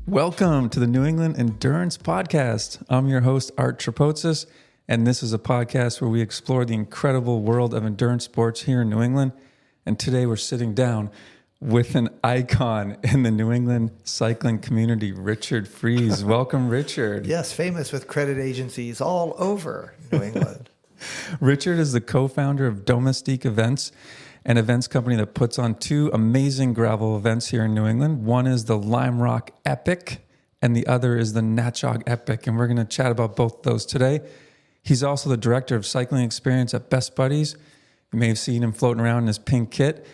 Welcome to the New England Endurance Podcast. I'm your host, Art Trapotsis, and this is a podcast where we explore the incredible world of endurance sports here in New England. And today we're sitting down with an icon in the New England cycling community, Richard Freeze. Welcome, Richard. Yes, famous with credit agencies all over New England. Richard is the co-founder of Domestique Events, an events company that puts on two amazing gravel events here in New England. One is the Natchaug Epic, and the other is the Natchaug Epic. And we're going to chat about both those today. He's also the director of cycling experience at Best Buddies. You may have seen him floating around in his pink kit.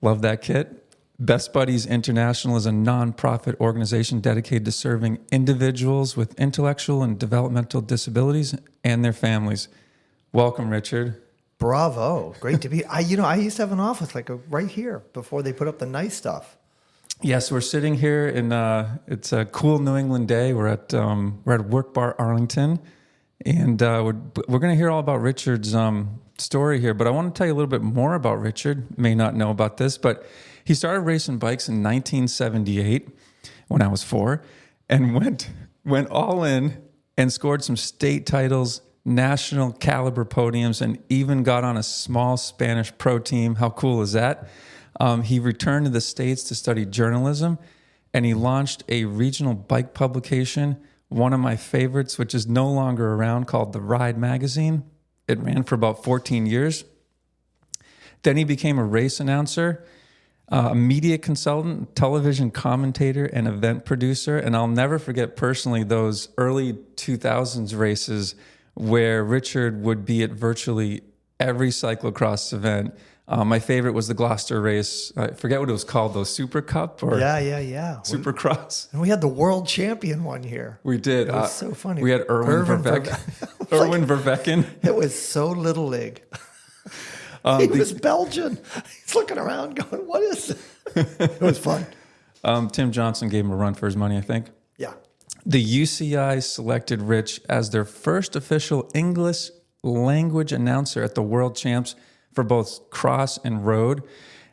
Love that kit. Best Buddies International is a nonprofit organization dedicated to serving individuals with intellectual and developmental disabilities and their families. Welcome, Richard. Bravo. Great to be. I used to have an office right here before they put up the nice stuff. Yes, we're sitting here in it's a cool New England day. We're at Work Bar Arlington, and we're going to hear all about Richard's story here. But I want to tell you a little bit more about Richard. You may not know about this, but he started racing bikes in 1978 when I was 4, and went all in and scored some state titles, national caliber podiums, and even got on a small Spanish pro team. How cool is that? He returned to the States to study journalism, and he launched a regional bike publication, one of my favorites, which is no longer around, called The Ride Magazine. It ran for about 14 years. Then he became a race announcer, a media consultant, television commentator, and event producer. And I'll never forget personally those early 2000s races where Richard would be at virtually every cyclocross event. My favorite was the Gloucester race. I forget what it was called, though. Super Cup or Supercross. And we had the world champion one here. We did. It was so funny. We had Erwin Vervecken. It was so little league. He was Belgian. He's looking around going, what is this? It was fun. Tim Johnson gave him a run for his money, I think. Yeah. The UCI selected Rich as their first official English language announcer at the World Champs for both cross and road.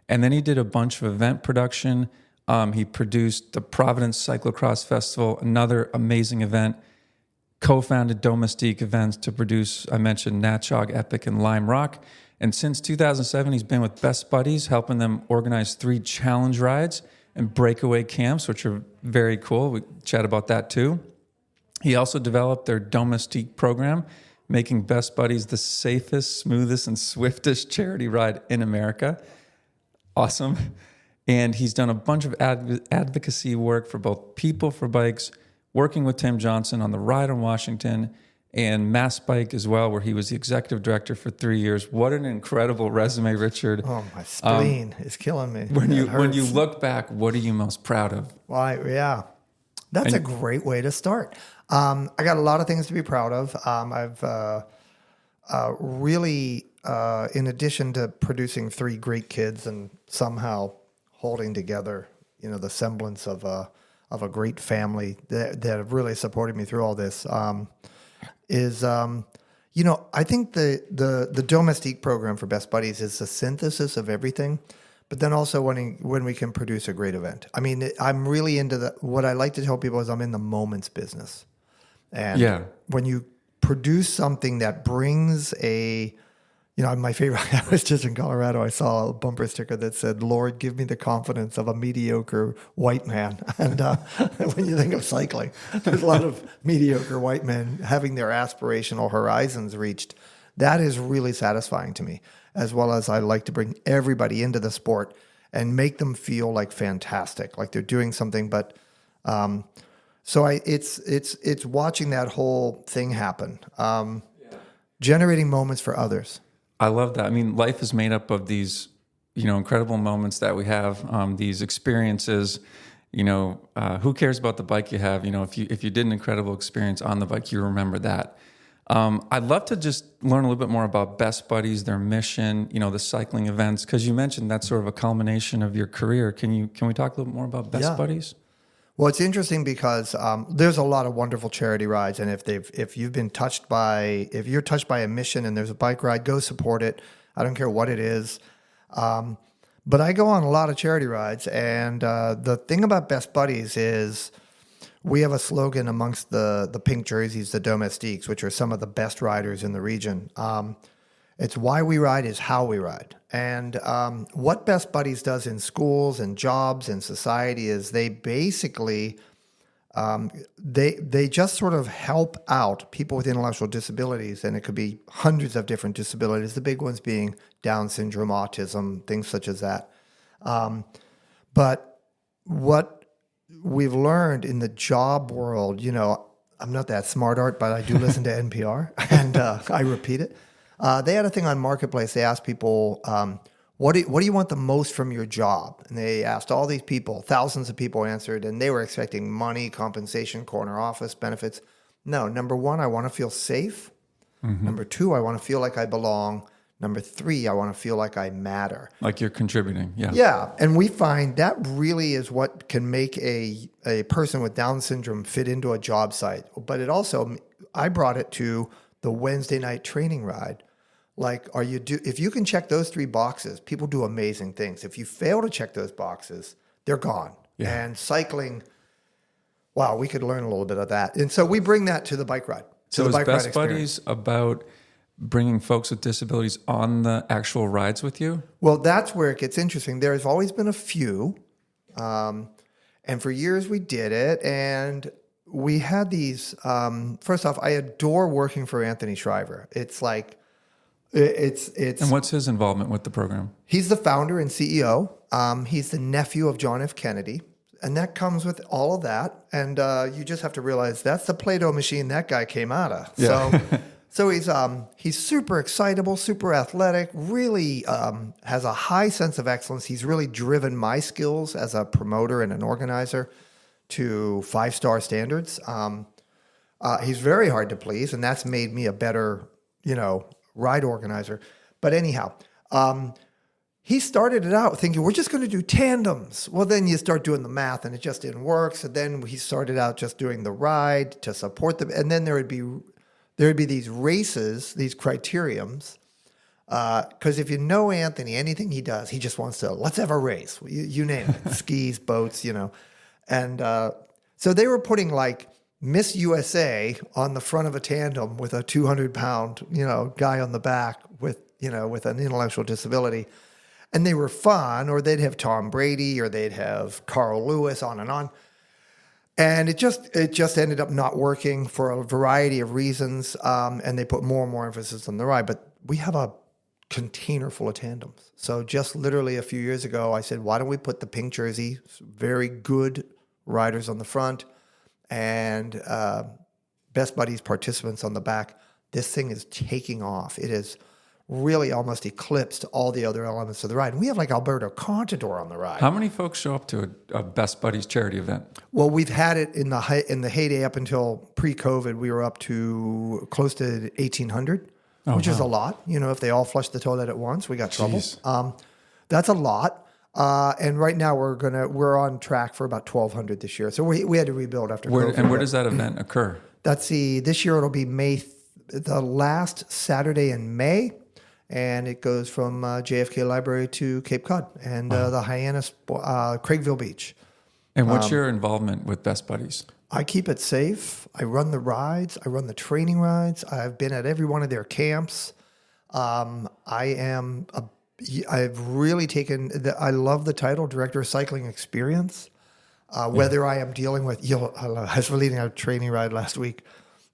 And then he did a bunch of event production. He produced the Providence Cyclocross Festival, another amazing event. Co-founded Domestique Events to produce, I mentioned, Natchaug Epic and Lime Rock. And since 2007, he's been with Best Buddies, helping them organize 3 challenge rides and breakaway camps, which are very cool. We chat about that too. He also developed their Domestique program, making Best Buddies the safest, smoothest, and swiftest charity ride in America. Awesome. And he's done a bunch of advocacy work for both People for Bikes, working with Tim Johnson on the Ride on Washington, and MassBike as well, where he was the executive director for 3 years. What an incredible resume, Richard. Oh, my spleen is killing me. When you look back, what are you most proud of? Well, that's a great way to start. I got a lot of things to be proud of. I've really, in addition to producing 3 great kids and somehow holding together, the semblance of a great family that have really supported me through all this, I think the Domestique program for Best Buddies is a synthesis of everything, but then also when we can produce a great event. I mean, I'm really into what I like to tell people is I'm in the moments business. And when you produce something that brings my favorite, I was just in Colorado, I saw a bumper sticker that said, "Lord, give me the confidence of a mediocre white man." And when you think of cycling, there's a lot of mediocre white men having their aspirational horizons reached. That is really satisfying to me, as well as I like to bring everybody into the sport and make them feel like fantastic, like they're doing something. But so it's watching that whole thing happen, generating moments for others. I love that. I mean, life is made up of these, incredible moments that we have, these experiences. Who cares about the bike you have? If you did an incredible experience on the bike, you remember that. I'd love to just learn a little bit more about Best Buddies, their mission, the cycling events, because you mentioned that's sort of a culmination of your career. Can we talk a little bit more about Best Buddies? Well, it's interesting because there's a lot of wonderful charity rides, and if you're touched by a mission and there's a bike ride, go support it. I don't care what it is. But I go on a lot of charity rides, and the thing about Best Buddies is we have a slogan amongst the pink jerseys, the domestiques, which are some of the best riders in the region. It's why we ride is how we ride. And what Best Buddies does in schools and jobs and society is they basically, they just sort of help out people with intellectual disabilities. And it could be hundreds of different disabilities, the big ones being Down syndrome, autism, things such as that. But what we've learned in the job world, I'm not that smart, Art, but I do listen to NPR and I repeat it. They had a thing on Marketplace. They asked people, what do you want the most from your job? And they asked all these people, thousands of people answered, and they were expecting money, compensation, corner office, benefits. No, number one, I want to feel safe. Mm-hmm. Number two, I want to feel like I belong. Number three, I want to feel like I matter. Like you're contributing, yeah. Yeah, and we find that really is what can make a person with Down syndrome fit into a job site. But it also, I brought it to the Wednesday night training ride. Like, if you can check those 3 boxes, people do amazing things. If you fail to check those boxes, they're gone. Yeah. And cycling, wow, we could learn a little bit of that. And so we bring that to the bike ride. So is Best Buddies about bringing folks with disabilities on the actual rides with you? Well, that's where it gets interesting. There's always been a few. And for years we did it. And we had these, first off, I adore working for Anthony Shriver. It's like, it's. And what's his involvement with the program? He's the founder and CEO. He's the nephew of John F. Kennedy. And that comes with all of that. And you just have to realize that's the Play-Doh machine that guy came out of. Yeah. So he's super excitable, super athletic, really has a high sense of excellence. He's really driven my skills as a promoter and an organizer to 5-star standards. He's very hard to please, and that's made me a better, ride organizer. But anyhow, he started it out thinking, we're just going to do tandems. Well, then you start doing the math, and it just didn't work. So then he started out just doing the ride to support them. And then there would be these races, these criteriums. Because if you know Anthony, anything he does, he just wants to, let's have a race. You name it, skis, boats, And so they were putting like Miss USA on the front of a tandem with a 200-pound, guy on the back with an intellectual disability. And they were fun, or they'd have Tom Brady, or they'd have Carl Lewis, on and on. And it just ended up not working for a variety of reasons. And they put more and more emphasis on the ride. But we have a container full of tandems. So just literally a few years ago, I said, why don't we put the pink jersey, very good riders on the front, and Best Buddies participants on the back. This thing is taking off. It has really almost eclipsed all the other elements of the ride. And we have like Alberto Contador on the ride. How many folks show up to a Best Buddies charity event? Well, we've had it in the heyday up until pre-COVID. We were up to close to 1,800, which is a lot. If they all flush the toilet at once, we got trouble. That's a lot. And right now we're on track for about 1,200 this year. So we had to rebuild after COVID. And where does that event occur? This year it'll be the last Saturday in May, and it goes from JFK Library to Cape Cod and the Hyannis, Craigville Beach. And what's your involvement with Best Buddies? I keep it safe. I run the rides. I run the training rides. I've been at every one of their camps. I've really I love the title, Director of Cycling Experience. Whether I am dealing with, I was leading a training ride last week.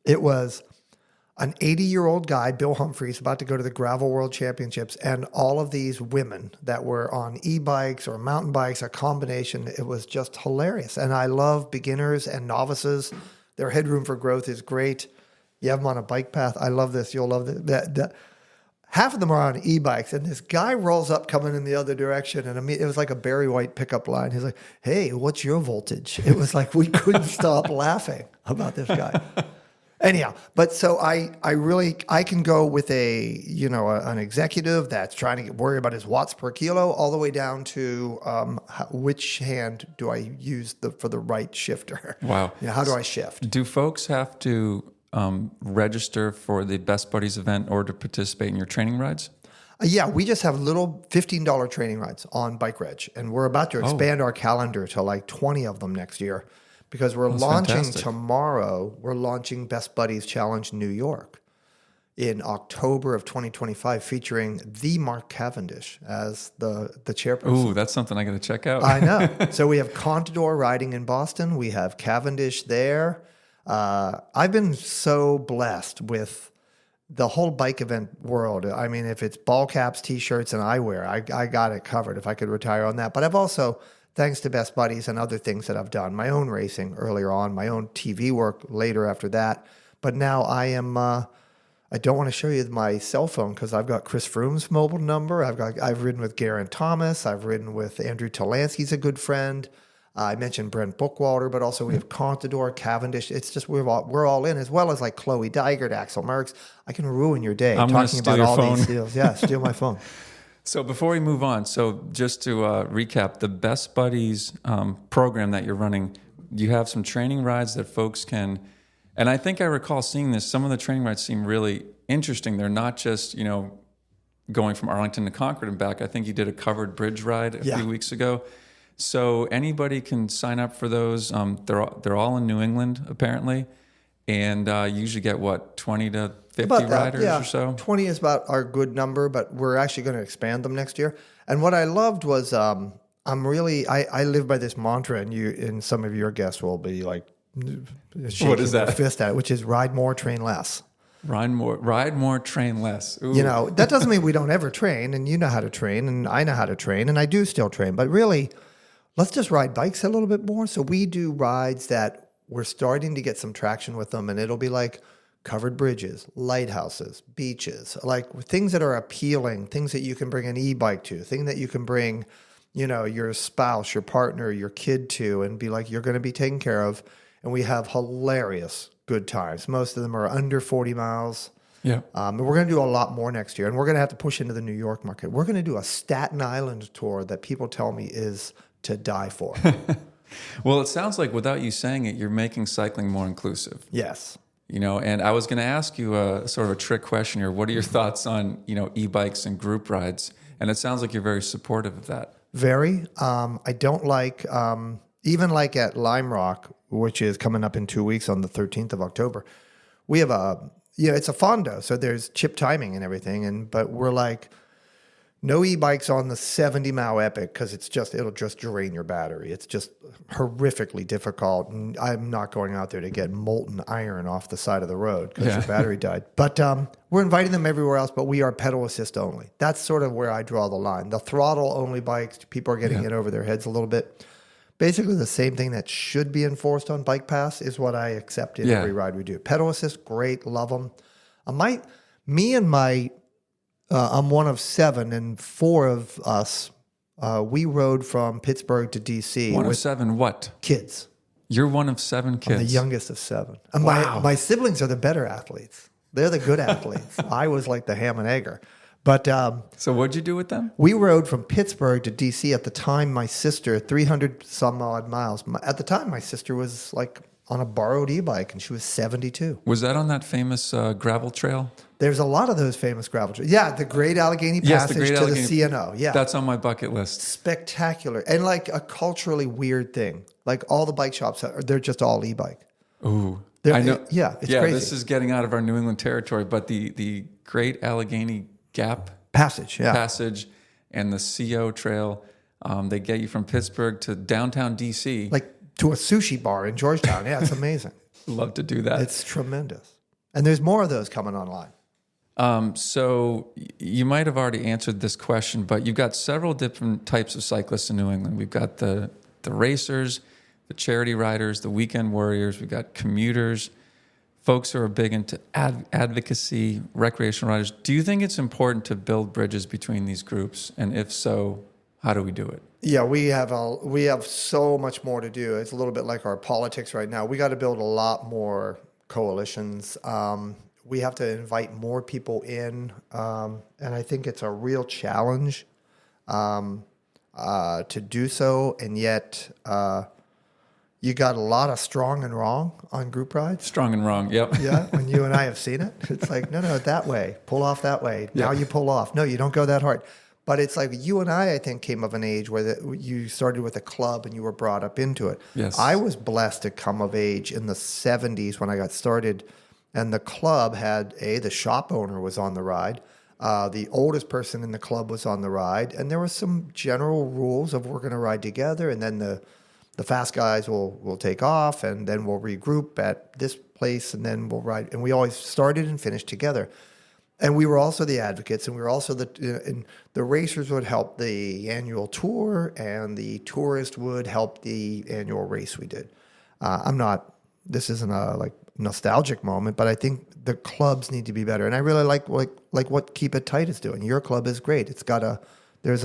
It was an 80-year-old guy, Bill Humphreys, about to go to the Gravel World Championships, and all of these women that were on e-bikes or mountain bikes, a combination. It was just hilarious. And I love beginners and novices. Their headroom for growth is great. You have them on a bike path. I love this. You'll love that. Half of them are on e-bikes, and this guy rolls up coming in the other direction, and it was like a Barry White pickup line. He's like, hey, what's your voltage? It was like we couldn't stop laughing about this guy. Anyhow, but so I can go with an executive that's trying to worry about his watts per kilo, all the way down to which hand do I use for the right shifter? Wow. How do I shift? Do folks have to register for the Best Buddies event or to participate in your training rides? Yeah, we just have little $15 training rides on Bike Reg, and we're about to expand our calendar to like 20 of them next year, because we're That's launching fantastic. tomorrow. We're launching Best Buddies Challenge New York in October of 2025, featuring the Mark Cavendish as the chairperson. Ooh, that's something I got to check out. I know. So we have Contador riding in Boston. We have Cavendish there. I've been so blessed with the whole bike event world. I mean, if it's ball caps, T-shirts, and eyewear, I got it covered if I could retire on that. But I've also, thanks to Best Buddies and other things that I've done, my own racing earlier on, my own TV work later after that. But now I am... I don't want to show you my cell phone because I've got Chris Froome's mobile number. I've ridden with Geraint Thomas. I've ridden with Andrew Talansky's a good friend. I mentioned Brent Bookwalter, but also we have Contador, Cavendish. It's just we're all in, as well as like Chloe Dygert, Axel Merckx. I can ruin your day talking about all these deals. Yeah, steal my phone. So before we move on, so just to recap, the Best Buddies program that you're running, you have some training rides that folks can... And I think I recall seeing this. Some of the training rides seem really interesting. They're not just, going from Arlington to Concord and back. I think you did a covered bridge ride a few weeks ago. So anybody can sign up for those. They're all in New England, apparently. And you usually get, 20 to 50 riders or so? 20 is about our good number, but we're actually going to expand them next year. And what I loved was I live by this mantra, and some of your guests will be like, what is that? Fist at it, which is ride more, train less. Ride more, train less. Ooh. That doesn't mean we don't ever train, and you know how to train, and I know how to train, and I do still train. But really, let's just ride bikes a little bit more. So we do rides that we're starting to get some traction with them, and it'll be like covered bridges, lighthouses, beaches, like things that are appealing, things that you can bring an e-bike to, things that you can bring, your spouse, your partner, your kid to, and be like, you're going to be taken care of. And we have hilarious good times. Most of them are under 40 miles. Yeah. And we're going to do a lot more next year. And we're going to have to push into the New York market. We're going to do a Staten Island tour that people tell me is to die for. Well, it sounds like without you saying it, you're making cycling more inclusive. Yes. And I was going to ask you a sort of a trick question here. What are your thoughts on, e-bikes and group rides? And it sounds like you're very supportive of that. Very. I don't like, even like at Lime Rock, which is coming up in 2 weeks on the 13th of October, we have it's a Fondo, so there's chip timing and everything. But we're like, no e-bikes on the 70-mile Epic because it'll just drain your battery. It's just horrifically difficult. And I'm not going out there to get molten iron off the side of the road because your battery died. But we're inviting them everywhere else, but we are pedal assist only. That's sort of where I draw the line. The throttle only bikes, people are getting in over their heads a little bit. Basically, the same thing that should be enforced on Bike Pass is what I accept in every ride we do. Pedal assist, great, love them. I'm one of 7, and 4 of us, we rode from Pittsburgh to D.C. One of 7 what? Kids. You're one of 7 kids. I'm the youngest of 7. And wow. my siblings are the better athletes. They're the good athletes. I was like the ham and egger. But so what'd you do with them? We rode from Pittsburgh to D.C. At the time, my sister, 300 some odd miles. At the time, my sister was like on a borrowed e-bike, and she was 72. Was that on that famous gravel trail? There's a lot of those famous gravel trails. Yeah, the Great Allegheny Passage to the CNO. Yeah, that's on my bucket list. Spectacular. And like a culturally weird thing. Like all the bike shops, they're just all e-bike. Ooh. I know. It's crazy. This is getting out of our New England territory, but the Great Allegheny Gap Passage and the CO Trail, they get you from Pittsburgh to downtown DC. Like to a sushi bar in Georgetown. Yeah, it's amazing. Love to do that. It's tremendous. And there's more of those coming online. So you might have already answered this question, but you've got several different types of cyclists in New England. We've got the racers, the charity riders, the weekend warriors. We've got commuters, folks who are big into advocacy, recreational riders. Do you think it's important to build bridges between these groups? And if so, how do we do it? Yeah, we have so much more to do. It's a little bit like our politics right now. We got to build a lot more coalitions. We have to invite more people in, and I think it's a real challenge to do so. And yet, you got a lot of strong and wrong on group rides. Strong and wrong, yep. Yeah, when you and I have seen it, it's like, no, that way, pull off that way. Now you pull off. No, you don't go that hard. But it's like you and I think, came of an age where you started with a club and you were brought up into it. Yes. I was blessed to come of age in the 70s when I got started. And the club had, the shop owner was on the ride. The oldest person in the club was on the ride. And there were some general rules of we're going to ride together. And then the fast guys will take off. And then we'll regroup at this place. And then we'll ride. And we always started and finished together. And we were also the advocates, and we were also and the racers would help the annual tour, and the tourist would help the annual race we did. This isn't a like nostalgic moment, but I think the clubs need to be better. And I really like what Keep It Tight is doing. Your club is great. It's got there's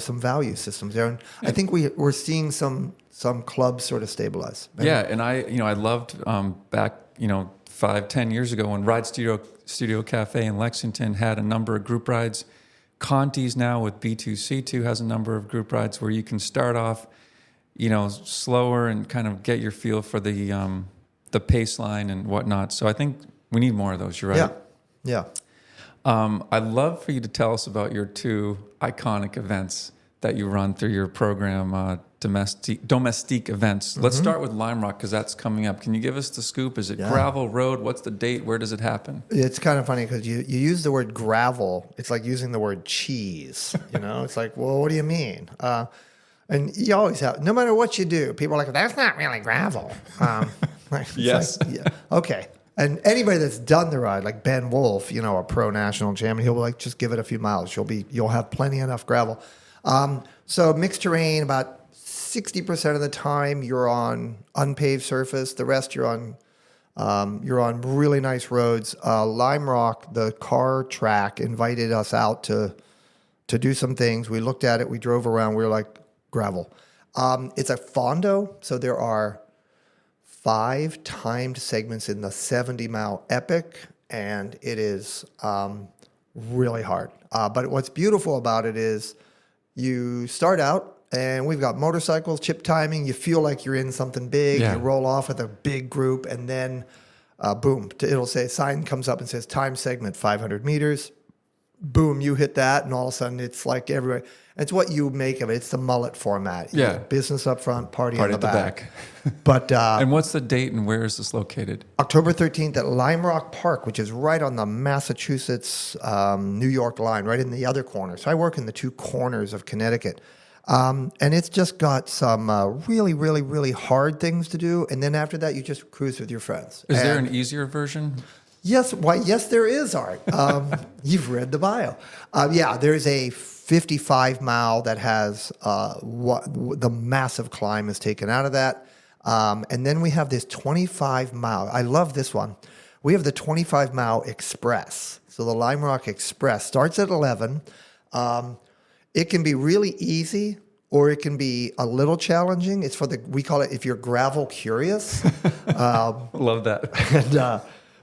some value systems there, and I think we're seeing some clubs sort of stabilize. Yeah, and I loved back 5-10 years ago when Ride Studio Cafe in Lexington had a number of group rides. Conti's now with B2C2 has a number of group rides where you can start off, slower and kind of get your feel for the pace line and whatnot. So I think we need more of those. You're right. Yeah. I'd love for you to tell us about your 2 iconic events that you run through your program, Domestique Events. Mm-hmm. Let's start with Lime Rock because that's coming up. Can you give us the scoop? Is it gravel, road? What's the date? Where does it happen? It's kind of funny because you use the word gravel. It's like using the word cheese. It's like, well, what do you mean? And you always have, no matter what you do, people are like, that's not really gravel. Yes. Like, yeah, okay. And anybody that's done the ride, like Ben Wolf, a pro national champion, he'll be like, just give it a few miles. You'll have plenty enough gravel. So mixed terrain, about 60% of the time you're on unpaved surface. The rest you're on really nice roads. Lime Rock, the car track, invited us out to do some things. We looked at it. We drove around. We were like, gravel. It's a fondo, so there are 5 timed segments in the 70-mile epic, and it is really hard. But what's beautiful about it is you start out, and we've got motorcycles, chip timing. You feel like you're in something big. Yeah. You roll off with a big group, and then boom, it'll say, sign comes up and says time segment 500 meters. Boom, you hit that, and all of a sudden it's like everywhere. It's what you make of it. It's the mullet format. Yeah. Business up front, party in the back. But and what's the date and where is this located? October 13th at Lime Rock Park, which is right on the Massachusetts, New York line, right in the other corner. So I work in the 2 corners of Connecticut. And it's just got some really, really, really hard things to do. And then after that, you just cruise with your friends. Is there an easier version? Yes. Why? Yes, there is, Art. You've read the bio. There's a 55-mile that has the massive climb is taken out of that. And then we have this 25-mile. I love this one. We have the 25-mile Express. So the Lime Rock Express starts at 11. It can be really easy or it can be a little challenging. It's we call it, if you're gravel curious. Love that. And,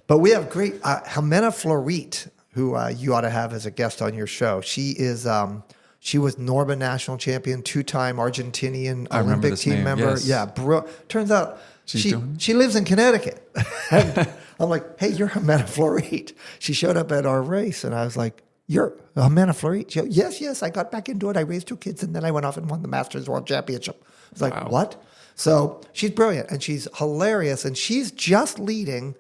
but we have great, Jimena Florit, who you ought to have as a guest on your show. She was Norba national champion, 2-time Argentinian Olympic team member. Yes. Yeah, turns out she lives in Connecticut. And I'm like, hey, you're Jimena Florit. She showed up at our race, and I was like, you're Jimena Florit? She goes, yes, I got back into it. I raised 2 kids, and then I went off and won the Masters World Championship. I was like, what? So she's brilliant, and she's hilarious, and she's just leading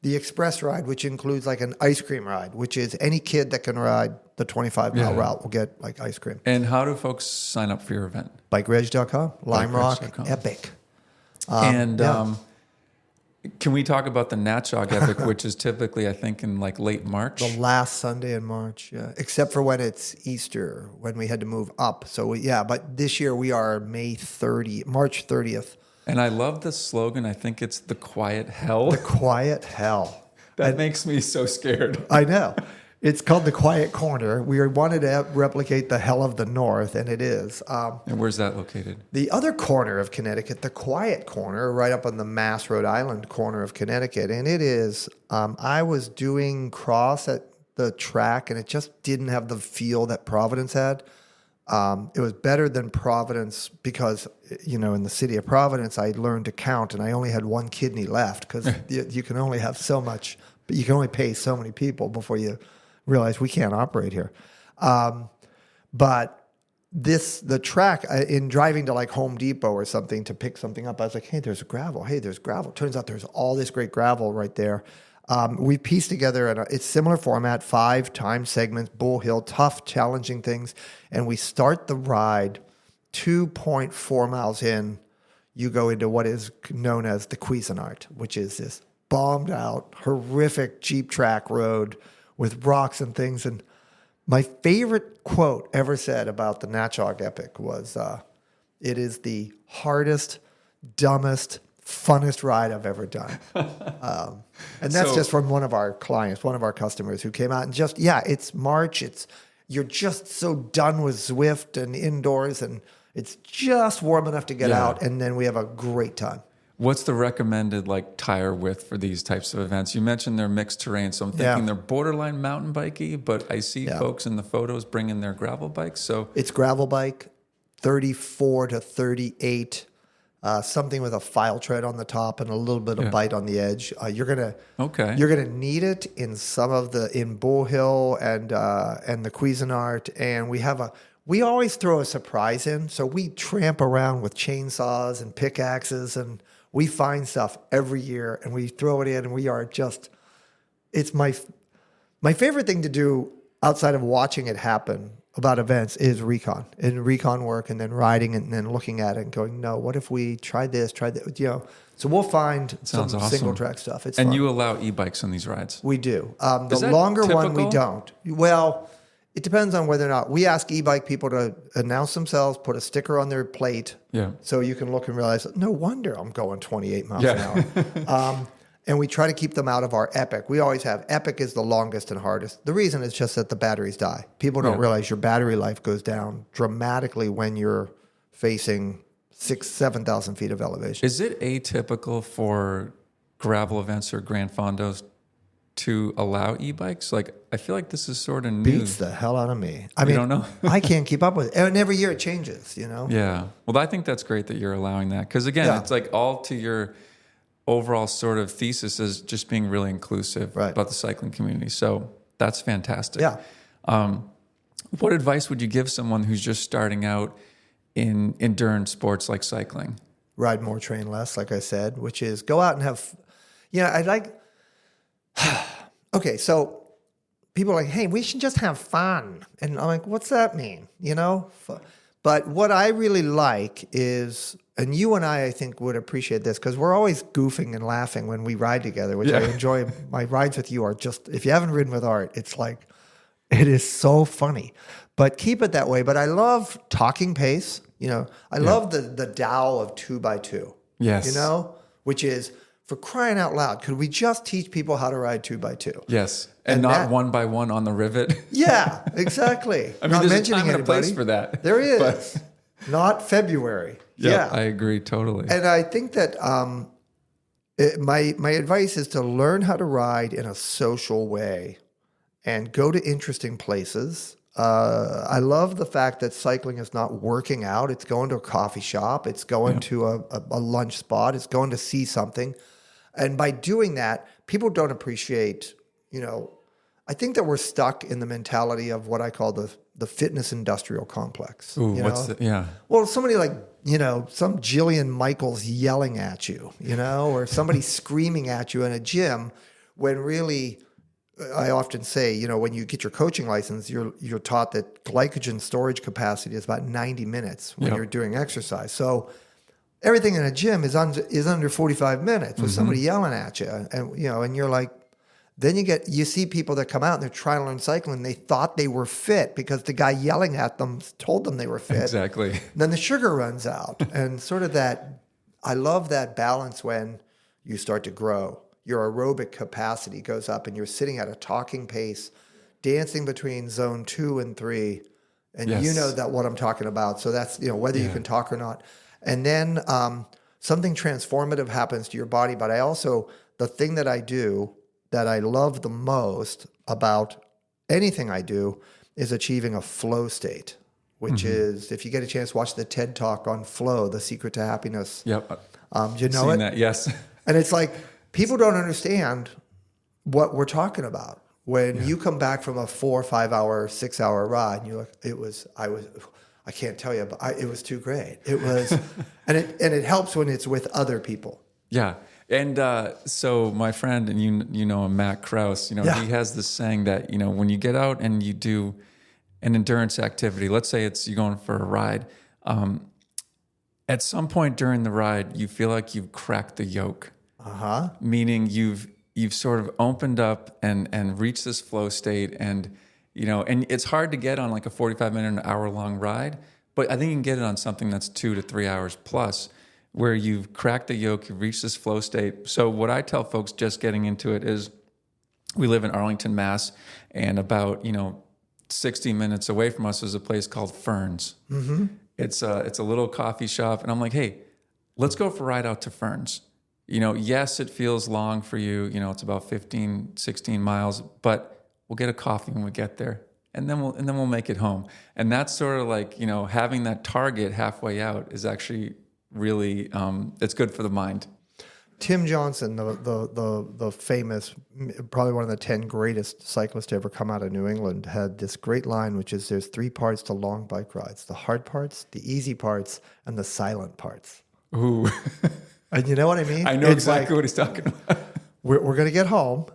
the Express ride, which includes like an ice cream ride, which is any kid that can ride the 25-mile route will get like ice cream. And how do folks sign up for your event? BikeReg.com, Lime Rock Epic. Can we talk about the Natchaug Epic, which is typically, I think, in like late March? The last Sunday in March, yeah. Except for when it's Easter, when we had to move up. So, but this year we are March 30th. And I love the slogan. I think it's the quiet hell. The quiet hell. That makes me so scared. I know. It's called the Quiet Corner. We wanted to replicate the hell of the North, and it is. And where's that located? The other corner of Connecticut, the Quiet Corner, right up on the Mass, Rhode Island corner of Connecticut. And it is, I was doing cross at the track, and it just didn't have the feel that Providence had. It was better than Providence because, in the city of Providence, I learned to count, and I only had 1 kidney left because you can only have so much, but you can only pay so many people before you realize we can't operate here. But the track, in driving to like Home Depot or something to pick something up, I was like, hey, there's gravel. Hey, there's gravel. Turns out there's all this great gravel right there. We pieced together, it's similar format, 5 time segments, Bull Hill, tough, challenging things. And we start the ride 2.4 miles in. You go into what is known as the Cuisinart, which is this bombed out, horrific Jeep track road with rocks and things. And my favorite quote ever said about the Natchaug Epic was, it is the hardest, dumbest, funnest ride I've ever done. And that's just from one of our clients, one of our customers who came out and just, it's March. You're just so done with Zwift and indoors, and it's just warm enough to get out. And then we have a great time. What's the recommended like tire width for these types of events? You mentioned they're mixed terrain, so I'm thinking they're borderline mountain bikey, but I see folks in the photos bringing their gravel bikes. So it's gravel bike, 34 to 38, something with a file tread on the top and a little bit of bite on the edge. You're gonna need it in some of in Bull Hill and the Cuisinart, and we always throw a surprise in. So we tramp around with chainsaws and pickaxes, and we find stuff every year and we throw it in, and we are just, it's my favorite thing to do outside of watching it happen about events is recon work, and then riding and then looking at it and going, no, what if we tried this, so we'll find some awesome. Single track stuff. It's and fun. You allow e-bikes on these rides? We do. The longer one we don't. Well, it depends on whether or not we ask e-bike people to announce themselves, put a sticker on their plate, so you can look and realize, no wonder I'm going 28 miles an hour. And we try to keep them out of our Epic. We always have Epic is the longest and hardest. The reason is just that the batteries die. People don't realize your battery life goes down dramatically when you're facing 7,000 feet of elevation. Is it atypical for gravel events or Grand Fondos to allow e-bikes? Like, I feel like this is sort of new. Beats the hell out of me. I mean, don't know. I can't keep up with it. And every year it changes, Yeah. Well, I think that's great that you're allowing that. Because again, it's like all to your overall sort of thesis is just being really inclusive about the cycling community. So that's fantastic. Yeah. What advice would you give someone who's just starting out in endurance sports like cycling? Ride more, train less, like I said, which is go out and have, I like, okay, so people are like, hey, we should just have fun. And I'm like, what's that mean? But what I really like is, and you and I think, would appreciate this because we're always goofing and laughing when we ride together, which I enjoy. My rides with you are just, if you haven't ridden with Art, it's like, it is so funny. But keep it that way. But I love talking pace. I love the Tao of 2x2. Yes. Which is, for crying out loud, could we just teach people how to ride 2x2? Yes. And not 1x1 on the rivet. Yeah, exactly. I mean, there's a time and a place for that. There is. Not February. Yeah, I agree totally. And I think that my advice is to learn how to ride in a social way and go to interesting places. I love the fact that cycling is not working out. It's going to a coffee shop. It's going to a lunch spot. It's going to see something. And by doing that, people don't appreciate, I think that we're stuck in the mentality of what I call the fitness industrial complex. Ooh, what's that? Yeah. Well, somebody like, some Jillian Michaels yelling at you, or somebody screaming at you in a gym when really, I often say, when you get your coaching license, you're taught that glycogen storage capacity is about 90 minutes when you're doing exercise. So everything in a gym is under 45 minutes with somebody yelling at you. And, and you're like, then you see people that come out and they're trying to learn cycling. They thought they were fit because the guy yelling at them told them they were fit. Exactly. And then the sugar runs out. And sort of I love that balance when you start to grow. Your aerobic capacity goes up and you're sitting at a talking pace, dancing between zone 2 and 3. And you know that what I'm talking about. So that's, whether you can talk or not. And then something transformative happens to your body. But the thing that I do that I love the most about anything I do is achieving a flow state, which is, if you get a chance, watch the TED Talk on flow, the secret to happiness. Yep. You know it? That, yes. And it's like, people don't understand what we're talking about. When you come back from a 4 or 5 hour, 6 hour ride, and I can't tell you, but it was too great. It was, and it helps when it's with other people. Yeah. And so my friend, and you know him, Matt Krause, he has this saying that, when you get out and you do an endurance activity, let's say it's you going for a ride, at some point during the ride, you feel like you've cracked the yoke. Meaning you've sort of opened up and reached this flow state, and and it's hard to get on like a 45-minute, an hour-long ride, but I think you can get it on something that's 2 to 3 hours plus, where you've cracked the yoke, you've reached this flow state. So what I tell folks just getting into it is, we live in Arlington, Mass, and about 60 minutes away from us is a place called Ferns. Mm-hmm. It's a little coffee shop, and I'm like, hey, let's go for a ride out to Ferns. Yes, it feels long for you. It's about 15, 16 miles, but we'll get a coffee when we get there, and then we'll make it home. And that's sort of like, having that target halfway out is actually really, it's good for the mind. Tim Johnson, the famous, probably one of the 10 greatest cyclists to ever come out of New England, had this great line, which is, there's 3 parts to long bike rides: the hard parts, the easy parts, and the silent parts. Ooh. And you know what I mean? I know exactly what he's talking about. We're going to get home.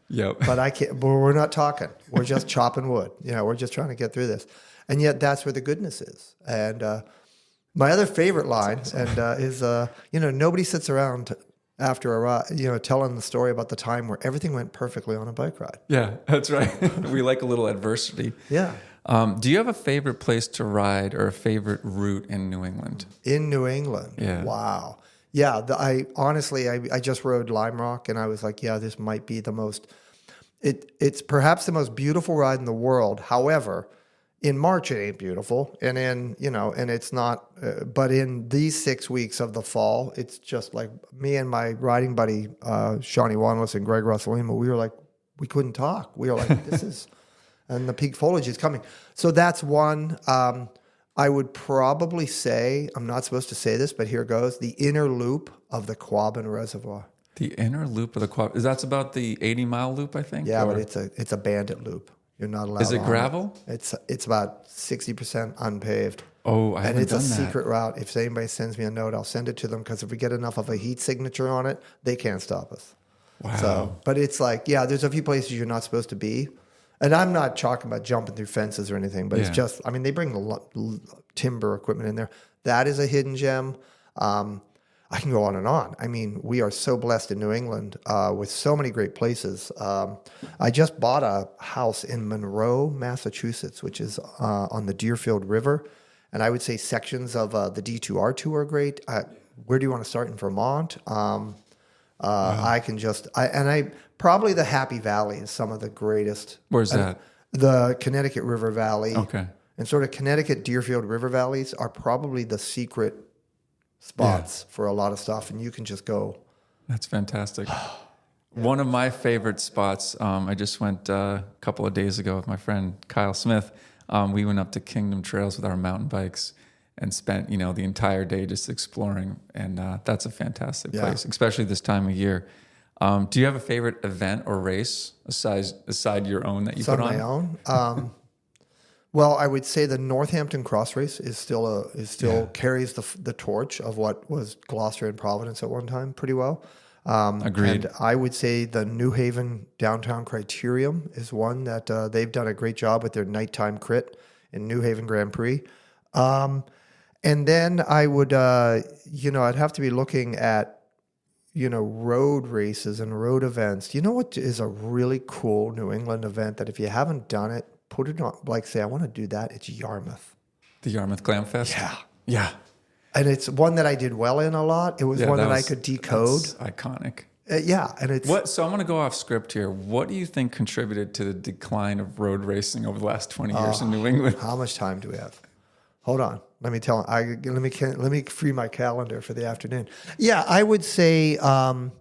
Yep. But I can't. But we're not talking. We're just chopping wood. We're just trying to get through this. And yet, that's where the goodness is. And my other favorite line, is nobody sits around after a ride, telling the story about the time where everything went perfectly on a bike ride. Yeah, that's right. We like a little adversity. Yeah. Do you have a favorite place to ride or a favorite route in New England? In New England? Yeah. Wow. Yeah, I just rode Lime Rock, and I was like, yeah, this might be the most, it's perhaps the most beautiful ride in the world. However, in March it ain't beautiful, and and it's not, but in these 6 weeks of the fall, it's just like me and my riding buddy, Shawnee Wanless and Greg Russellima, we were like, we couldn't talk. We were like, this is, and the peak foliage is coming. So that's one. I would probably say, I'm not supposed to say this, but here goes, the inner loop of the Quabbin Reservoir. The inner loop of the Quabbin. That's about the 80-mile loop, I think? Yeah, but it's a bandit loop. You're not allowed. Is it gravel? It's about 60% unpaved. Oh, I haven't done that. And it's a secret route. If anybody sends me a note, I'll send it to them, because if we get enough of a heat signature on it, they can't stop us. Wow. So, but it's like, yeah, there's a few places you're not supposed to be. And I'm not talking about jumping through fences or anything, but it's just, they bring the timber equipment in there. That is a hidden gem. I can go on and on. We are so blessed in New England with so many great places. I just bought a house in Monroe, Massachusetts, which is on the Deerfield River. And I would say sections of the D2R2 are great. Where do you want to start in Vermont? Wow. I can just, probably the Happy Valley is some of the greatest. Where's that? The Connecticut River Valley. Okay. And sort of Connecticut Deerfield River valleys are probably the secret spots for a lot of stuff. And you can just go. That's fantastic. One of my favorite spots, I just went a couple of days ago with my friend Kyle Smith. We went up to Kingdom Trails with our mountain bikes and spent, the entire day just exploring. And that's a fantastic place, especially this time of year. Do you have a favorite event or race aside your own that you put on? My own. Well, I would say the Northampton Cross Race is still carries the torch of what was Gloucester and Providence at one time pretty well. Agreed. And I would say the New Haven Downtown Criterium is one that they've done a great job with their nighttime crit in New Haven Grand Prix. And then I would, I'd have to be looking at, road races and road events. You know what is a really cool New England event that if you haven't done it, put it on, like say, I want to do that. It's Yarmouth. The Yarmouth Glam Fest? Yeah. Yeah. And it's one that I did well in a lot. It was one that I could decode. That's iconic. And it's... So I'm going to go off script here. What do you think contributed to the decline of road racing over the last 20 years in New England? How much time do we have? Hold on. Let me tell. Let me free my calendar for the afternoon. Yeah, I would say some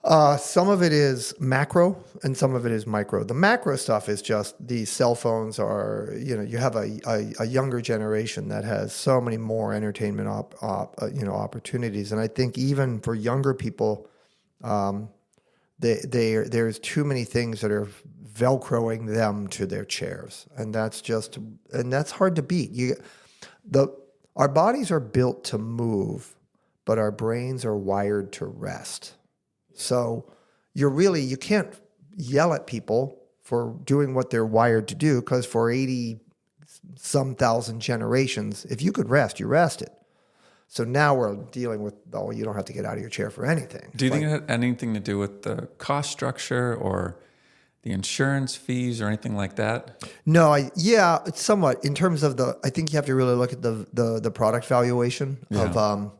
of it is macro and some of it is micro. The macro stuff is just these cell phones are. You have a younger generation that has so many more entertainment opportunities, and I think even for younger people, there's too many things that are velcroing them to their chairs, and that's hard to beat. Our bodies are built to move, but our brains are wired to rest. So you can't yell at people for doing what they're wired to do, because for 80 some thousand generations, if you could rest, you rested. So now we're dealing with, you don't have to get out of your chair for anything. Do you think it had anything to do with the cost structure or the insurance fees or anything like that? No, it's somewhat in terms of I think you have to really look at the product valuation of,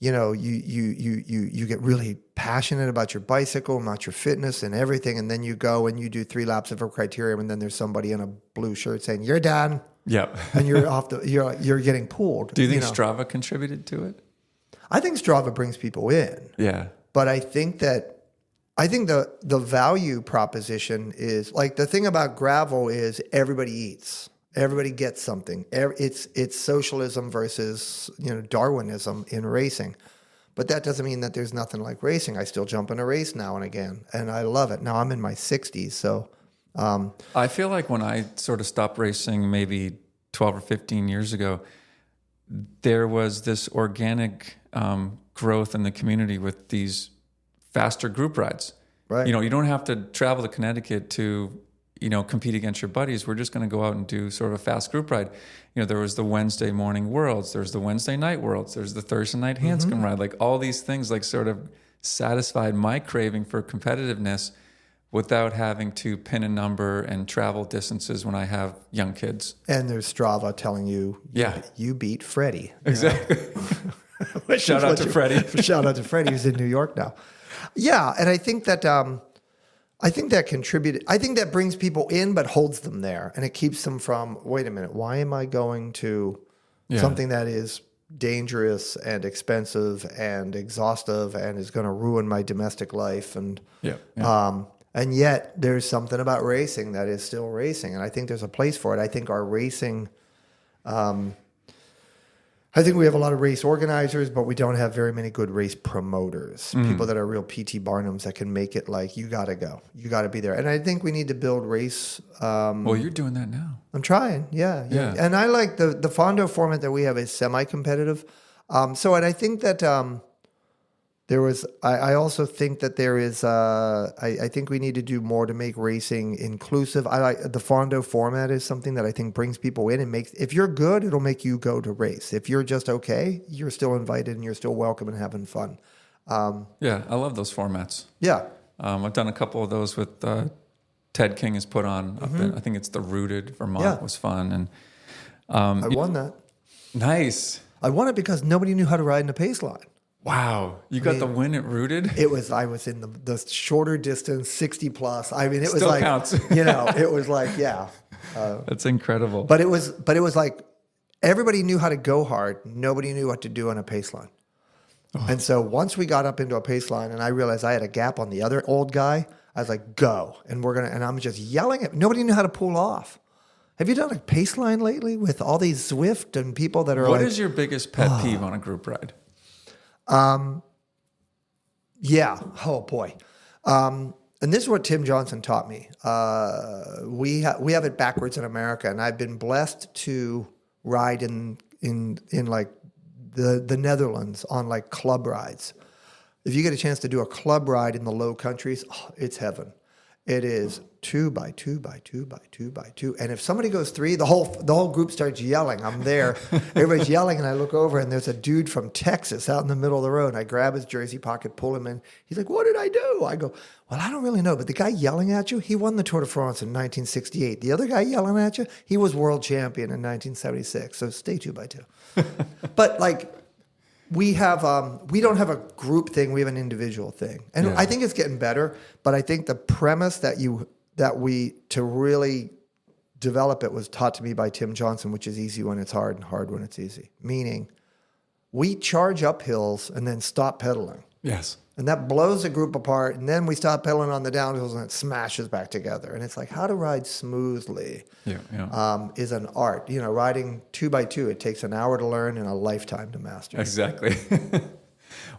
you get really passionate about your bicycle, about your fitness and everything. And then you go and you do 3 laps of a criterium, and then there's somebody in a blue shirt saying, "You're done." Yep. And you're getting pulled. Do you think Strava contributed to it? I think Strava brings people in. Yeah. But I think the value proposition is, like, the thing about gravel is everybody eats. Everybody gets something. It's socialism versus Darwinism in racing. But that doesn't mean that there's nothing like racing. I still jump in a race now and again, and I love it. Now I'm in my 60s, so I feel like when I sort of stopped racing maybe 12 or 15 years ago, there was this organic growth in the community with these faster group rides. Right. You don't have to travel to Connecticut to, compete against your buddies. We're just going to go out and do sort of a fast group ride. There was the Wednesday morning worlds. There's the Wednesday night worlds. There's the Thursday night handscom ride. Like, all these things like sort of satisfied my craving for competitiveness without having to pin a number and travel distances when I have young kids. And there's Strava telling you, you beat Freddie. Exactly. Shout out to Freddie. Shout out to Freddie, who's in New York now. Yeah, and I think that contributed. I think that brings people in, but holds them there, and it keeps them from, wait a minute, why am I going to something that is dangerous and expensive and exhaustive and is going to ruin my domestic life? And yet there's something about racing that is still racing, and I think there's a place for it. I think our racing, I think we have a lot of race organizers, but we don't have very many good race promoters, people that are real P.T. Barnums that can make it like, you got to go, you got to be there. And I think we need to build race. Well, you're doing that now. I'm trying, yeah. And I like the Fondo format that we have is semi-competitive. And I think that I also think that there is, I think we need to do more to make racing inclusive. I like the Fondo format is something that I think brings people in and if you're good, it'll make you go to race. If you're just okay, you're still invited and you're still welcome and having fun. I love those formats. Yeah. I've done a couple of those with Ted King has put on up in, I think it's the Rooted Vermont was fun. And I won that. Nice. I won it because nobody knew how to ride in a pace line. Wow. You got the win at Rooted? I was in the shorter distance, 60 plus. I mean, it was Still like, counts. it was like, That's incredible. But it was like, everybody knew how to go hard. Nobody knew what to do on a pace line. Oh. And so once we got up into a pace line and I realized I had a gap on the other old guy, I was like, go. And and I'm just yelling at, nobody knew how to pull off. Have you done a pace line lately with all these Zwift and people that are What is your biggest pet peeve on a group ride? Oh boy. And this is what Tim Johnson taught me. We have it backwards in America, and I've been blessed to ride in like the Netherlands on like club rides. If you get a chance to do a club ride in the Low Countries, it's heaven. It is 2 by 2 by 2 by 2 by 2. And if somebody goes 3, the whole group starts yelling. I'm there. Everybody's yelling, and I look over, and there's a dude from Texas out in the middle of the road. And I grab his jersey pocket, pull him in. He's like, what did I do? I go, well, I don't really know. But the guy yelling at you, he won the Tour de France in 1968. The other guy yelling at you, he was world champion in 1976. So stay 2 by 2. But like, we don't have a group thing. We have an individual thing. And I think it's getting better, but I think the premise to really develop it was taught to me by Tim Johnson, which is easy when it's hard and hard when it's easy. Meaning, we charge up hills and then stop pedaling. Yes. And that blows the group apart. And then we stop pedaling on the downhills and it smashes back together. And it's like, how to ride smoothly is an art. Riding 2 by 2, it takes an hour to learn and a lifetime to master. Exactly.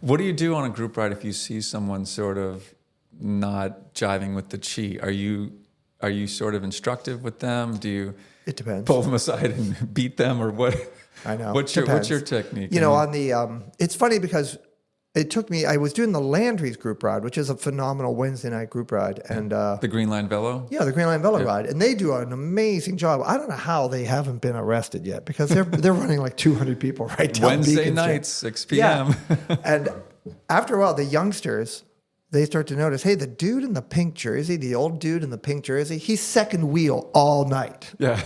What do you do on a group ride if you see someone sort of not jiving with the chi? Are you sort of instructive with them? Do you It depends. pull them aside and beat them, or what? I know. What's your technique? You know, on the it's funny because it took me. I was doing the Landry's group ride, which is a phenomenal Wednesday night group ride, and the Green Line Velo. Yeah, the Green Line Velo ride, and they do an amazing job. I don't know how they haven't been arrested yet because they're running like 200 people right down Wednesday Beacon nights, Street. 6 p.m. Yeah. And after a while, the youngsters, they start to notice, hey, the dude in the pink jersey, the old dude in the pink jersey, he's second wheel all night. Yeah.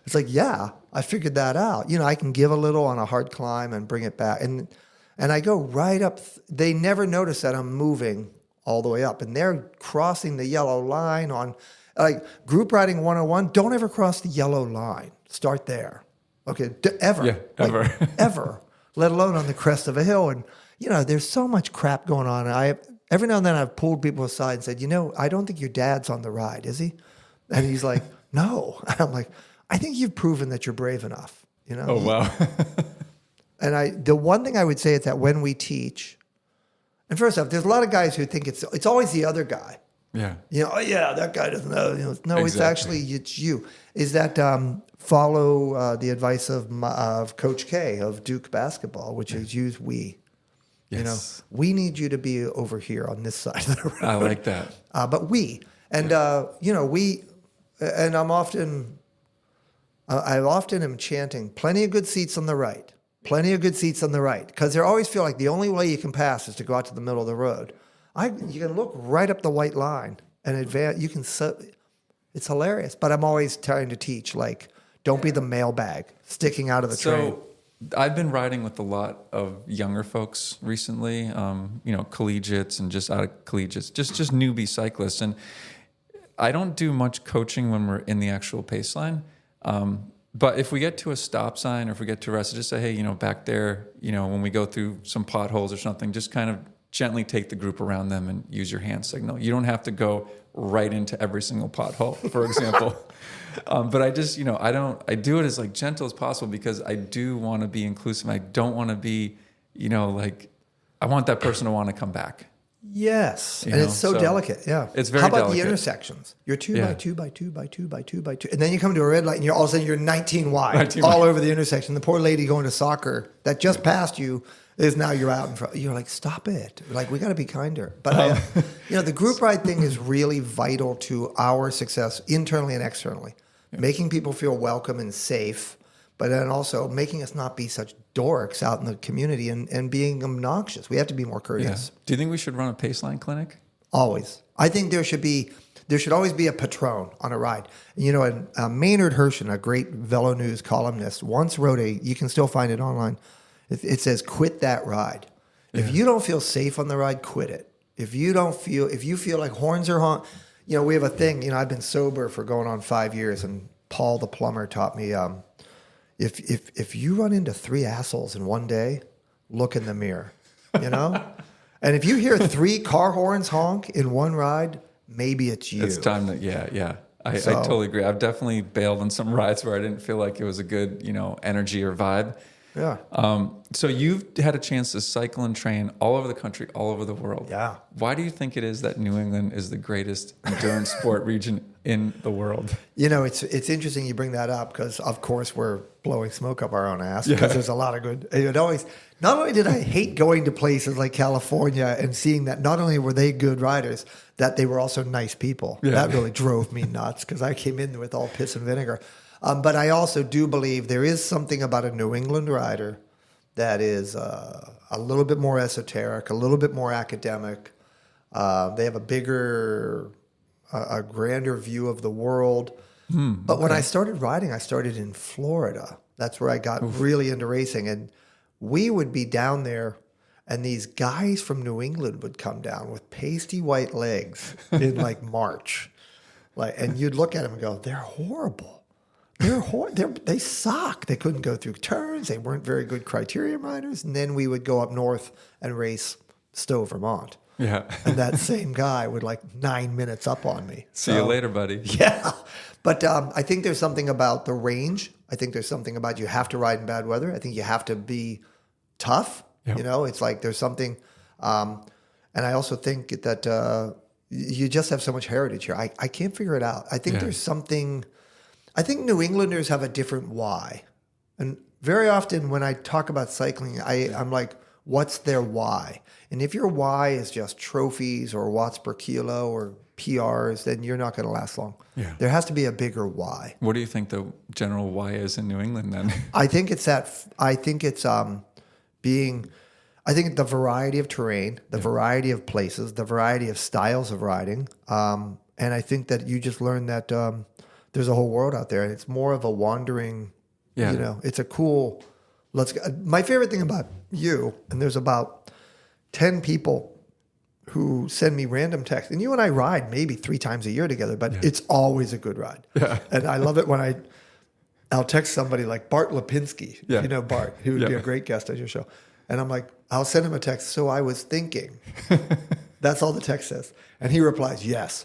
It's like, yeah, I figured that out. You know, I can give a little on a hard climb and bring it back. And I go right up. They never notice that I'm moving all the way up. And they're crossing the yellow line on, like, group riding 101, don't ever cross the yellow line. Start there. Okay, ever. Yeah, ever. Like, ever. Let alone on the crest of a hill. And, you know, there's so much crap going on. Every now and then I've pulled people aside and said, you know, I don't think your dad's on the ride, is he? And he's like, no. And I'm like, I think you've proven that you're brave enough, you know? Oh, wow. And the one thing I would say is that when we teach, and first off, there's a lot of guys who think it's always the other guy. Yeah. You know, oh yeah, that guy doesn't know. You know, no, Exactly. it's you. Is that follow the advice of Coach K of Duke basketball, which is use we. Yes. You know, we need you to be over here on this side of the road. I like that. But we, and you know, we, and I often am chanting, plenty of good seats on the right, plenty of good seats on the right, because they always feel like the only way you can pass is to go out to the middle of the road. You can look right up the white line and advance. You can, it's hilarious. But I'm always trying to teach, like, don't be the mailbag sticking out of the train. I've been riding with a lot of younger folks recently, you know, collegiates and just out of collegiates, just newbie cyclists. And I don't do much coaching when we're in the actual pace line. But if we get to a stop sign or if we get to rest, just say, hey, you know, back there, you know, when we go through some potholes or something, just kind of gently take the group around them and use your hand signal. You don't have to go right into every single pothole, for example. But I just, you know, I do it as like gentle as possible because I do want to be inclusive. I don't want to be, you know, like, I want that person to want to come back. Yes. You and know, it's so delicate. Yeah. It's very How about delicate. the intersections? You're 2 by 2 by 2 by 2 by 2 by 2. And then you come to a red light and you're all of a sudden you're 19 wide 19 all wide. over the intersection. The poor lady going to soccer that just passed you is now you're out in front. You're like, stop it. Like, we got to be kinder. But, you know, the group ride thing is really vital to our success internally and externally. Yeah. Making people feel welcome and safe, but then also making us not be such dorks out in the community and being obnoxious. We have to be more courteous. Yeah. Do you think we should run a pace line clinic? Always. I think there should always be a patron on a ride. You know, and Maynard Hershon, a great Velo News columnist, once wrote you can still find it online. It says, quit that ride. Yeah. If you don't feel safe on the ride, quit it. If you feel like horns are honking, you know, we have a thing, you know, I've been sober for going on 5 years, and Paul the plumber taught me, if you run into 3 assholes in one day, look in the mirror, you know? And if you hear 3 car horns honk in one ride, maybe it's you. It's time to, yeah. I totally agree. I've definitely bailed on some rides where I didn't feel like it was a good, you know, energy or vibe. Yeah. So you've had a chance to cycle and train all over the country, all over the world. Yeah. Why do you think it is that New England is the greatest endurance sport region in the world? You know, it's interesting you bring that up because, of course, we're blowing smoke up our own ass because there's a lot of good. Not only did I hate going to places like California and seeing that not only were they good riders, that they were also nice people. Yeah. That really drove me nuts because I came in with all piss and vinegar. But I also do believe there is something about a New England rider that is a little bit more esoteric, a little bit more academic. They have a grander view of the world. But when I started riding, I started in Florida. That's where I got really into racing. And we would be down there, and these guys from New England would come down with pasty white legs in like March. And you'd look at them and go, they're horrible. They suck. They couldn't go through turns. They weren't very good criterium riders. And then we would go up north and race Stowe, Vermont. Yeah. And that same guy would 9 minutes up on me. See you later, buddy. Yeah. But I think there's something about the range. I think there's something about you have to ride in bad weather. I think you have to be tough. Yep. You know, it's like there's something. And And I also think that you just have so much heritage here. I can't figure it out. I think there's something. I think New Englanders have a different why. And very often when I talk about cycling, I'm like, what's their why? And if your why is just trophies or watts per kilo or PRs, then you're not going to last long. Yeah. There has to be a bigger why. What do you think the general why is in New England then? I think it's I think the variety of terrain, the variety of places, the variety of styles of riding. And I think that you just learn that there's a whole world out there, and it's more of a wandering, it's a cool, my favorite thing about you, and there's about 10 people who send me random texts, and you and I ride maybe 3 times a year together, but it's always a good ride. Yeah. And I love it when I'll text somebody like Bart Lipinski, you know Bart, who would be a great guest on your show. And I'm like, I'll send him a text. So I was thinking, that's all the text says. And he replies, yes.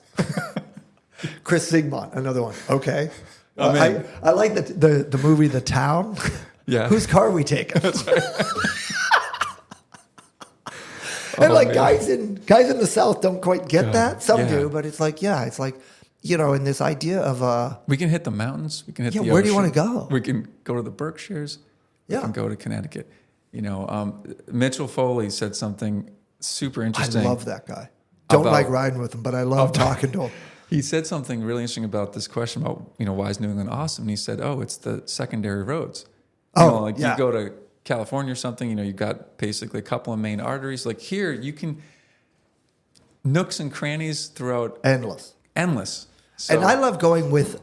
Chris Sigmont, another one. Okay. I like the movie The Town. Yeah. Whose car are we taking? That's right. And guys in the South don't quite get that. Some do, but it's like, it's like, and this idea of we can hit the mountains. We can hit the ocean. Where do you want to go? We can go to the Berkshires. We can go to Connecticut. Mitchell Foley said something super interesting. I love that guy. Don't like riding with him, but I love talking to him. He said something really interesting about this question about, why is New England awesome? And he said, it's the secondary roads. You go to California or something, you got basically a couple of main arteries. Like here, you can nooks and crannies throughout. Endless. So, and I love going with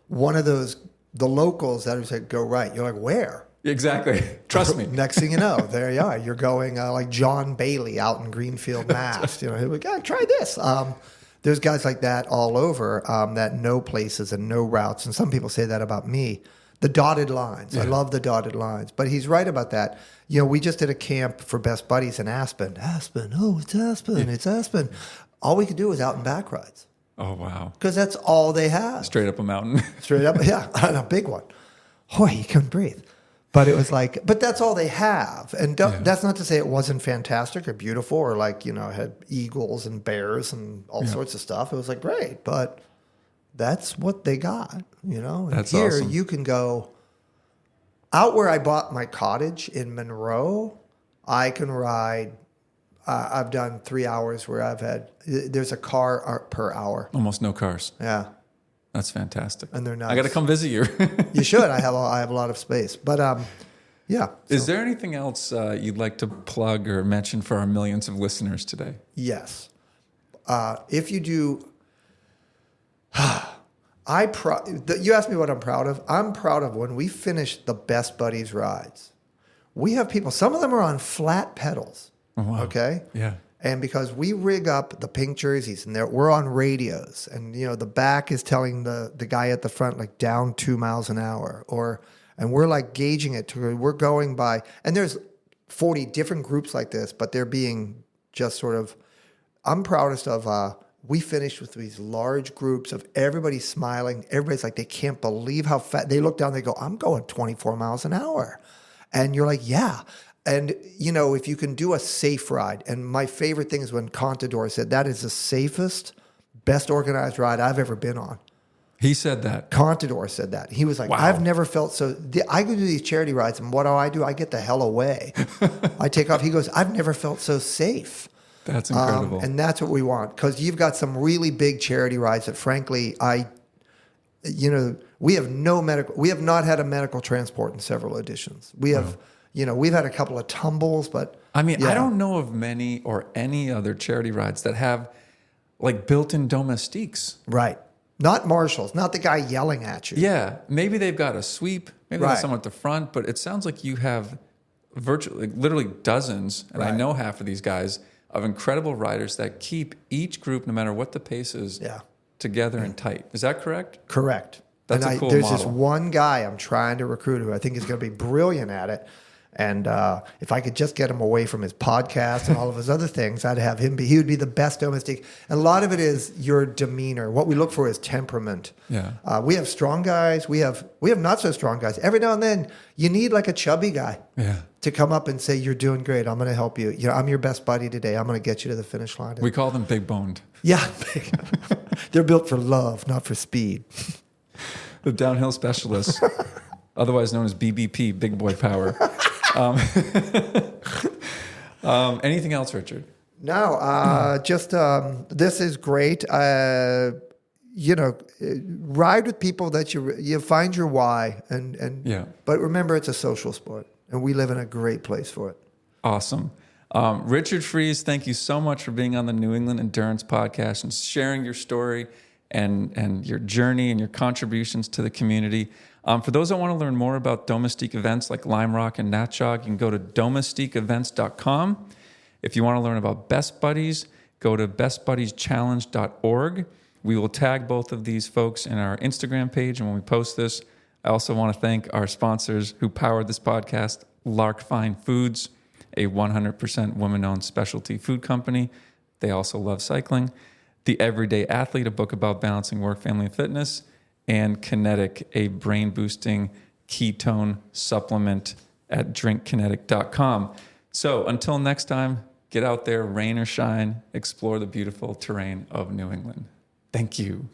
one of the locals that said, go right. You're like, where? Exactly. Trust me. Next thing you know, there you are. You're going like John Bailey out in Greenfield, Mass. He's like, try this. There's guys like that all over that know places and know routes. And some people say that about me. The dotted lines. Yeah. I love the dotted lines. But he's right about that. We just did a camp for Best Buddies in Aspen. Oh, it's Aspen. Yeah. It's Aspen. All we could do was out and back rides. Oh, wow. Because that's all they have. Straight up a mountain. Straight up, yeah. And a big one. Oh, you couldn't breathe. But it was but that's all they have. And that's not to say it wasn't fantastic or beautiful or had eagles and bears and all sorts of stuff. It was great, but that's what they got, And that's here awesome. You can go out where I bought my cottage in Monroe. I can ride. I've done 3 hours where there's a car per hour. Almost no cars. Yeah. That's fantastic. And they're nice. I got to come visit you. You should. I have a lot of space. But yeah. Is there anything else you'd like to plug or mention for our millions of listeners today? Yes. If you do, you asked me what I'm proud of. I'm proud of when we finish the Best Buddies rides. We have people, some of them are on flat pedals. Oh, wow. Okay? Yeah. And because we rig up the pink jerseys and we're on radios and, the back is telling the guy at the front, down 2 miles an hour and we're gauging it we're going by, and there's 40 different groups like this, but they're being just sort of, I'm proudest of, we finished with these large groups of everybody smiling. Everybody's they can't believe how fast they look down. They go, I'm going 24 miles an hour. And you're like, yeah. And, if you can do a safe ride, and my favorite thing is when Contador said, that is the safest, best organized ride I've ever been on. He said that. Contador said that. He was like, wow. I've never felt so. I go do these charity rides, and what do? I get the hell away. I take off. He goes, I've never felt so safe. That's incredible. And that's what we want, because you've got some really big charity rides that, frankly, we have not had a medical transport in several editions. We have. We've had a couple of tumbles, but I don't know of many or any other charity rides that have built-in domestiques. Right. Not marshals, not the guy yelling at you. Yeah. Maybe they've got a sweep, maybe there's someone at the front, but it sounds like you have literally dozens, and I know half of these guys, of incredible riders that keep each group, no matter what the pace is, together and tight. Is that correct? Correct. That's a cool there's model. This one guy I'm trying to recruit who I think is going to be brilliant at it. And if I could just get him away from his podcast and all of his other things, I'd have him he would be the best domestique. And a lot of it is your demeanor. What we look for is temperament. Yeah. We have strong guys. We have not so strong guys. Every now and then you need like a chubby guy to come up and say, you're doing great. I'm going to help you. You know, I'm your best buddy today. I'm going to get you to the finish line. We call them big boned. Yeah. They're built for love, not for speed. The downhill specialists, otherwise known as BBP, big boy power. Anything else, Richard? No, just this is great. Ride with people that you find your why, but remember, it's a social sport, and we live in a great place for it. Awesome. Richard Fries, thank you so much for being on the New England Endurance Podcast and sharing your story and your journey and your contributions to the community. For those that want to learn more about domestique events like Lime Rock and Natchaug, you can go to domestiqueevents.com. If you want to learn about Best Buddies, go to bestbuddieschallenge.org. We will tag both of these folks in our Instagram page, and when we post this, I also want to thank our sponsors who powered this podcast, Lark Fine Foods, a 100% women-owned specialty food company. They also love cycling. The Everyday Athlete, a book about balancing work, family, and fitness. And Kinetic, a brain-boosting ketone supplement at drinkkinetic.com. So until next time, get out there, rain or shine, explore the beautiful terrain of New England. Thank you.